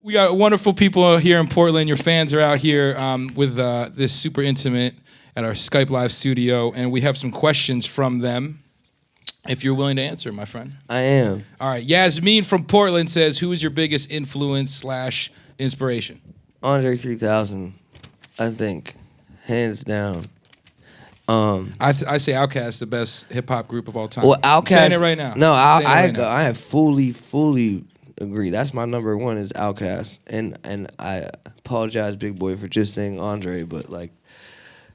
We got wonderful people here in Portland. Your fans are out here with this super intimate at our Skype Live studio, and we have some questions from them. If you're willing to answer, my friend. I am. All right. Yasmin from Portland says, who is your biggest influence / inspiration? Andre 3000, I think, hands down. I say Outkast, the best hip hop group of all time. Well, Outkast. I'm saying it right now. No, I fully agree. That's my number one is Outkast, and I apologize, Big Boy, for just saying Andre, but like,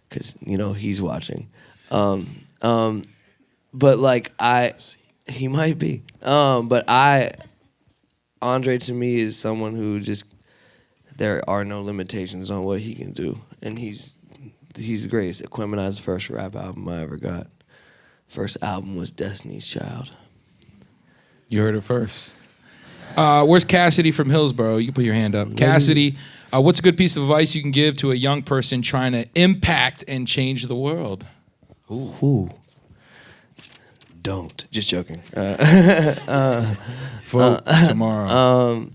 cause he's watching. But like he might be. But Andre to me is someone who just there are no limitations on what he can do, and he's the greatest. Equiminize's first rap album I ever got. First album was Destiny's Child. You heard it first. Where's Cassidy from Hillsborough? You can put your hand up. Cassidy, what's a good piece of advice you can give to a young person trying to impact and change the world? Ooh. Don't. Just joking. Vote tomorrow.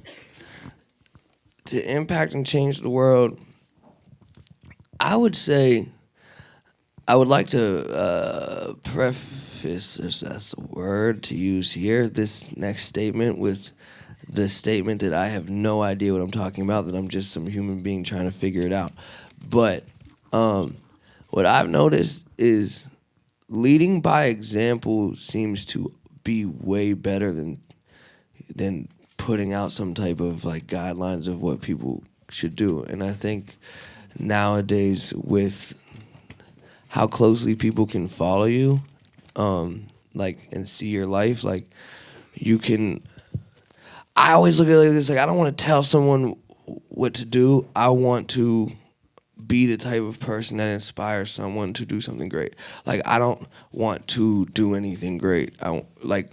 To impact and change the world, I would say I would like to preface, if that's the word to use here, this next statement with the statement that I have no idea what I'm talking about, that I'm just some human being trying to figure it out. But what I've noticed is leading by example seems to be way better than putting out some type of like guidelines of what people should do. And I think nowadays with how closely people can follow you, like and see your life, like you can. I always look at it like this: like I don't want to tell someone what to do. I want to be the type of person that inspires someone to do something great. Like I don't want to do anything great. I don't like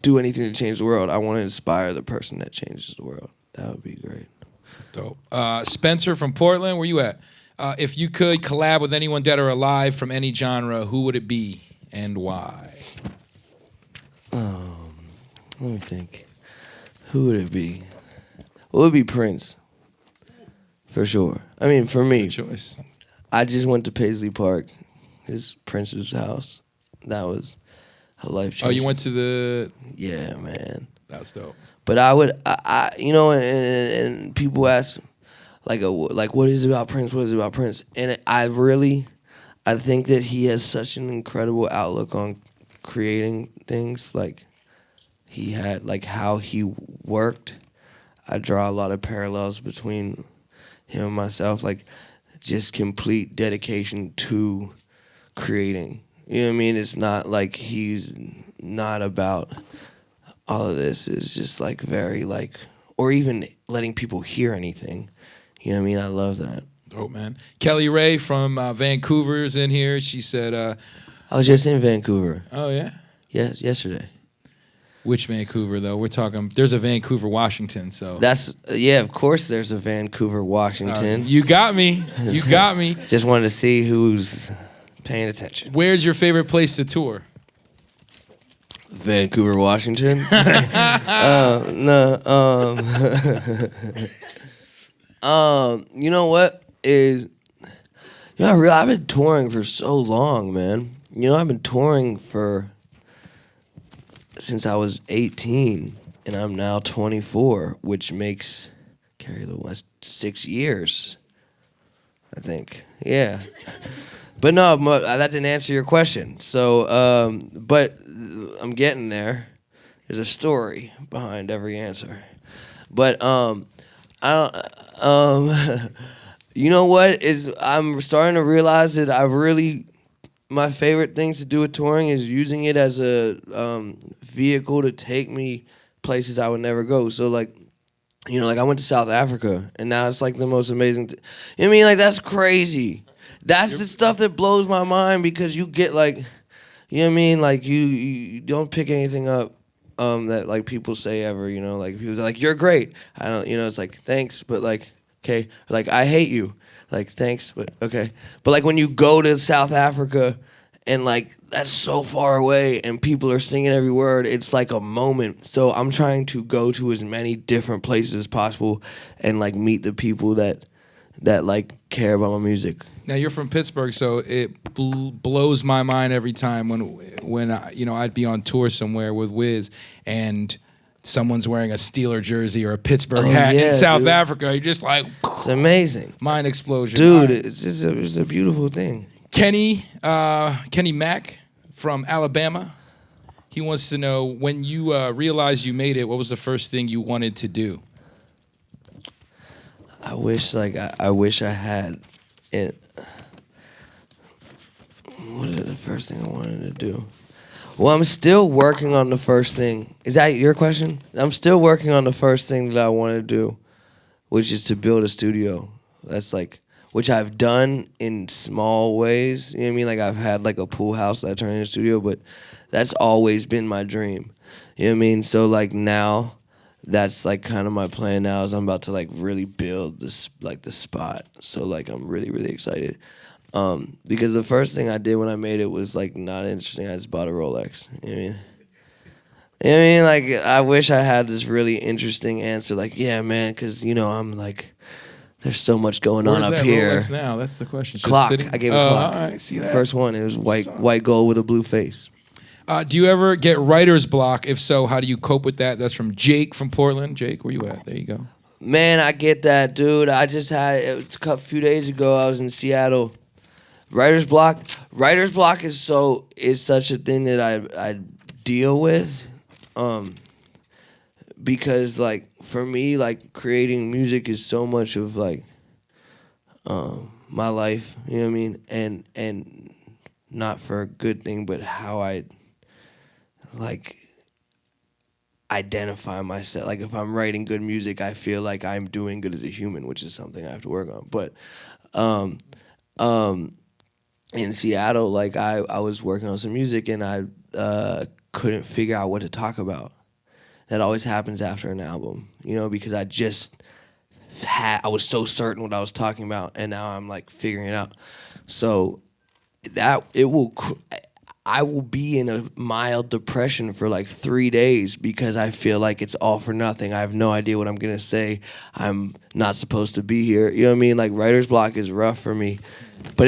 do anything to change the world. I want to inspire the person that changes the world. That would be great. Dope. Spencer from Portland, where you at? If you could collab with anyone dead or alive from any genre, who would it be and why? Let me think. Who would it be? Well, it would be Prince. For sure. I mean, for me, Good choice. I just went to Paisley Park, Prince's house. That was a life change. Oh, you went to the... Yeah, man. That's dope. But I would, and people ask, like, what is it about Prince? What is it about Prince? And I think that he has such an incredible outlook on creating things. Like, he had, like, how he worked. I draw a lot of parallels between him and myself, like, just complete dedication to creating. You know what I mean? It's not like he's not about all of this. It's just like very like, or even letting people hear anything. You know what I mean? I love that. Dope, man. Kelly Ray from Vancouver is in here. She said... I was just in Vancouver. Oh, yeah? Yes, yesterday. Which Vancouver, though? We're talking... There's a Vancouver, Washington, so... Of course there's a Vancouver, Washington. You got me. You got me. Just wanted to see who's paying attention. Where's your favorite place to tour? Vancouver, Washington? You know what is... I've been touring for so long, man. I've been touring since I was 18, and I'm now 24, which makes carry the West 6 years, I think. Yeah. But no, that didn't answer your question. So, but I'm getting there. There's a story behind every answer. But you know what is? I'm starting to realize that my favorite things to do with touring is using it as a vehicle to take me places I would never go. So like, I went to South Africa, and now it's like the most amazing. I mean, like that's crazy. That's the stuff that blows my mind because you get like, you know what I mean? Like you don't pick anything up that like people say ever. Like people are like, you're great. I don't. It's like thanks, but like okay, like I hate you. Like thanks, but okay. But like when you go to South Africa and like that's so far away, and people are singing every word. It's like a moment. So I'm trying to go to as many different places as possible, and like meet the people that like care about my music. Now you're from Pittsburgh, so it blows my mind every time when I, I'd be on tour somewhere with Wiz and someone's wearing a Steeler jersey or a Pittsburgh hat in South Africa. You're just like, it's amazing, mind explosion, dude. It's a beautiful thing. Kenny Mack from Alabama. He wants to know, when you realized you made it, what was the first thing you wanted to do? I wish I had it. What is the first thing I wanted to do? Well, I'm still working on the first thing. Is that your question? I'm still working on the first thing that I want to do, which is to build a studio. That's like, which I've done in small ways. You know what I mean? Like I've had like a pool house that I turned into a studio, but that's always been my dream. You know what I mean? So like now, that's like kind of my plan now is I'm about to like really build this, like the spot. So like I'm really, really excited. Because the first thing I did when I made it was like not interesting. I just bought a Rolex. You know what I mean? You know what I mean? Like I wish I had this really interesting answer. Like, yeah, man, because I'm like, there's so much going on up here. Rolex now? That's the question. Clock. I gave a clock. All right, see that. First one. It was white gold with a blue face. Do you ever get writer's block? If so, how do you cope with that? That's from Jake from Portland. Jake, where you at? There you go. Man, I get that, dude. I just had it a few days ago. I was in Seattle. Writer's block is such a thing that I deal with, because like for me, like creating music is so much of like my life. You know what I mean? And not for a good thing, but how I like identify myself. Like if I'm writing good music, I feel like I'm doing good as a human, which is something I have to work on. But in Seattle, like I was working on some music and I couldn't figure out what to talk about. That always happens after an album, because I was so certain what I was talking about, and now I'm like figuring it out. So I will be in a mild depression for like 3 days because I feel like it's all for nothing. I have no idea what I'm gonna say. I'm not supposed to be here. You know what I mean? Like writer's block is rough for me, but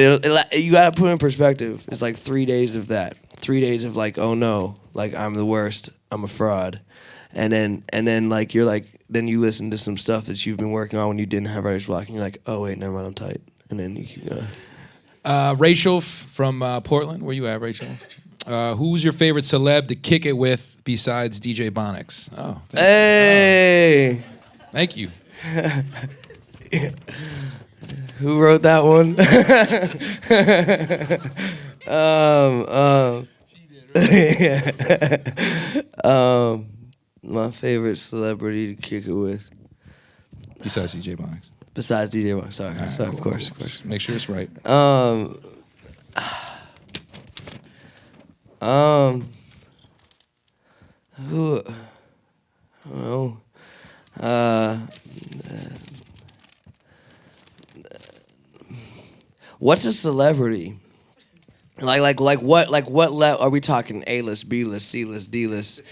you gotta put it in perspective. It's like 3 days of that. 3 days of like, oh no, like I'm the worst. I'm a fraud, and then like you're like, then you listen to some stuff that you've been working on when you didn't have writer's block, and you're like, oh wait, never mind, I'm tight, and then you keep going. Rachel from Portland. Where you at, Rachel? Who's your favorite celeb to kick it with besides DJ Ebonics? Oh, hey! Thank you. Who wrote that one? My favorite celebrity to kick it with. Besides DJ Ebonics. Besides DJ Ebonics, sorry, Right, of course. Make sure it's right. Who? I don't know. What's a celebrity? Like what level are we talking? A list, B list, C list, D list,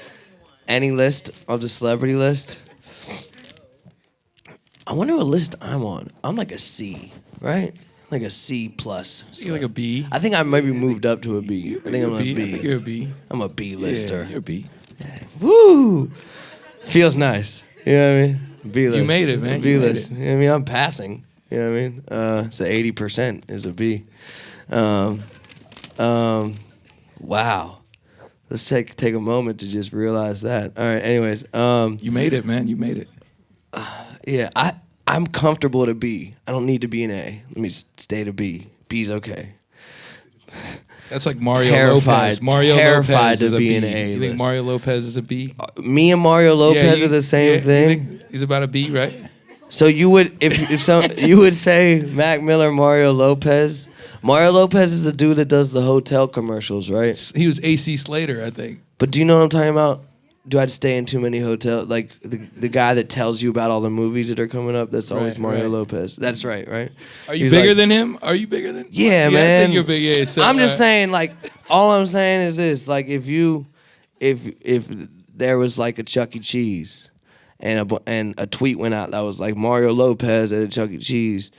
any list of the celebrity list? I wonder what list I'm on. I'm like a C, right? Like a C plus. You're like a B. I think I maybe moved up to a B. I think I'm a B. I think you're a B. I'm a B lister. Yeah, you're a B. Woo! Feels nice. You know what I mean? B list. You made it, man. B list. You know what I mean? I'm passing. You know what I mean? So 80% is a B. Wow. Let's take a moment to just realize that. All right. Anyways, you made it, man. You made it. Yeah, I'm comfortable at a B. I don't need to be an A. Let me stay to B. B's okay. That's like Mario Lopez. Mario Lopez is a B. An A. You think Mario Lopez is a B? Me and Mario Lopez are the same thing. You think he's about a B, right? So you would, you would say Mac Miller, Mario Lopez. Mario Lopez is the dude that does the hotel commercials, right? He was AC Slater, I think. But do you know what I'm talking about? do I stay in too many hotels? Like the guy that tells you about all the movies that are coming up, that's always Mario Lopez. That's right? Are you He's bigger like, than him? Are you bigger than? Yeah, man. I think you're big. Yeah, so, I'm just saying, like, all I'm saying is this: like, if there was like a Chuck E. Cheese, and a tweet went out that was like Mario Lopez at a Chuck E. Cheese,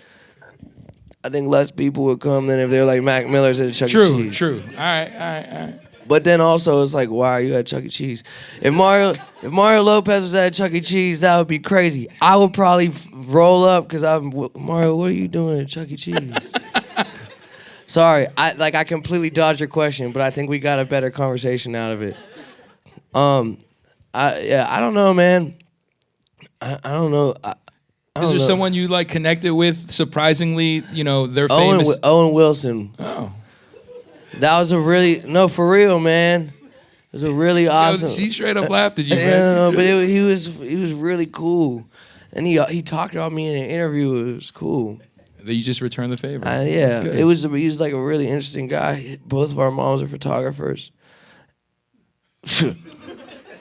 I think less people would come than if they're like Mac Miller's at a Chuck E. Cheese. True. All right. But then also it's like, why are you at Chuck E. Cheese? If Mario Lopez was at Chuck E. Cheese, that would be crazy. I would probably roll up because Mario, what are you doing at Chuck E. Cheese? Sorry, I completely dodged your question, but I think we got a better conversation out of it. I don't know, man. I don't know. Is there someone you like connected with? Surprisingly, they're famous. Owen Wilson. Oh, that was for real, man. It was a really awesome. She straight up laughed at you, man. No, but he was really cool, and he talked about me in an interview. It was cool. You just returned the favor. Yeah, he was like a really interesting guy. Both of our moms are photographers.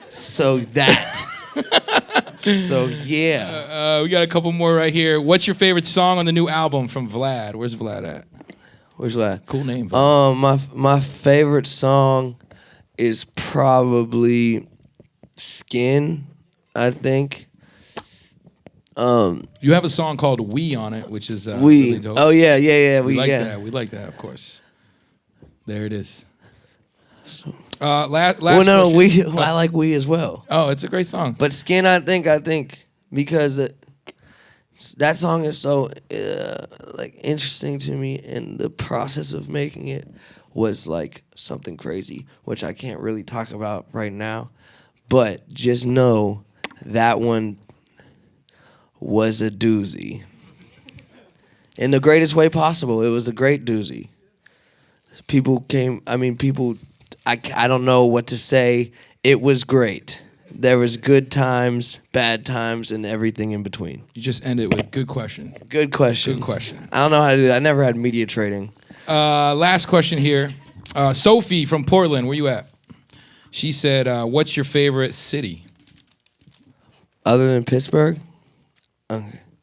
So yeah. We got a couple more right here. What's your favorite song on the new album from Vlad? Where's Vlad at? Where's Vlad? Cool name. Vlad. My favorite song is probably Skin, I think. You have a song called "We" on it, which is We. really dope. Oh yeah. We like that. We like that, of course. There it is. Last question. We. I like We as well. Oh, it's a great song. But Skin, I think because that song is so like interesting to me, and the process of making it was like something crazy, which I can't really talk about right now. But just know that one was a doozy. In the greatest way possible. It was a great doozy. I don't know what to say. It was great. There was good times, bad times, and everything in between. You just end it with good question. Good question. Good question. I don't know how to do that. I never had media training. Last question here. Sophie from Portland, where you at? She said, what's your favorite city? Other than Pittsburgh?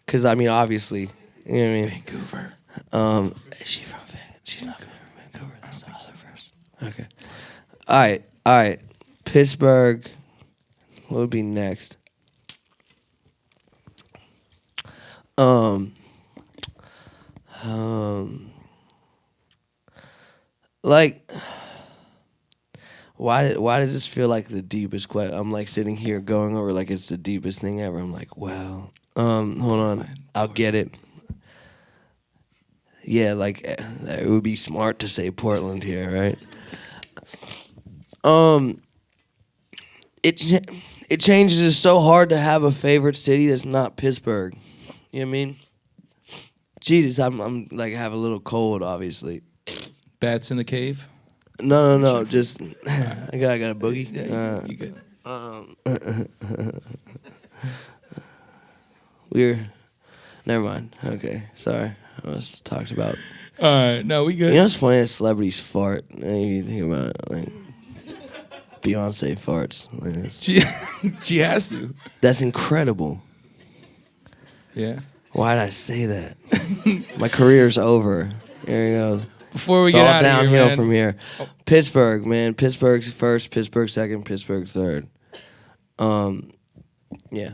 Because, obviously, you know what I mean? Vancouver. Is she from Vancouver? She's not from Vancouver. That's the other first. Okay. All right. Pittsburgh. What would be next? Like, why does this feel like the deepest question? I'm like sitting here going over like it's the deepest thing ever. I'm like, wow. Hold on, I'll get it. Yeah, like it would be smart to say Portland here, right? It changes. It's so hard to have a favorite city that's not Pittsburgh. You know what I mean? Jesus, I'm like I have a little cold, obviously. Bats in the cave? No. Just I got a boogie. Yeah, you good. Never mind. Okay, sorry. I was talked about. All right, no, we good. You know what's funny? That celebrities fart. You think about it, like Beyonce farts. Like this. She has to. That's incredible. Yeah. Why did I say that? My career's over. Here you go. Before we it's get all out of downhill here, from here. Oh. Pittsburgh, man. Pittsburgh's first, Pittsburgh second, Pittsburgh third. Yeah.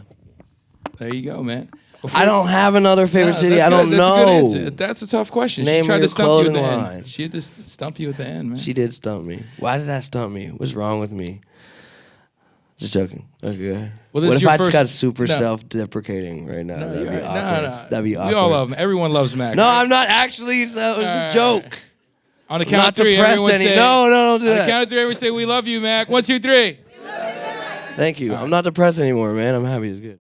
There you go, man. I don't have another favorite city. I don't know. That's a tough question. Name she tried your to stump you at the line. end. She had to stump you at the end, man. She did stump me. Why did that stump me? What's wrong with me? Just joking. Okay. Well, this what is if your I first... just got super self-deprecating right now? That'd be awkward. No. That'd be awkward. We all love him. Everyone loves Mac. No, right? I'm not actually. So it was a joke. On the count of three, everyone say... No, don't do that. On the count of three, everyone say, we love you, Mac. 1, 2, 3. Thank you. I'm not depressed anymore, man. I'm happy. It's good.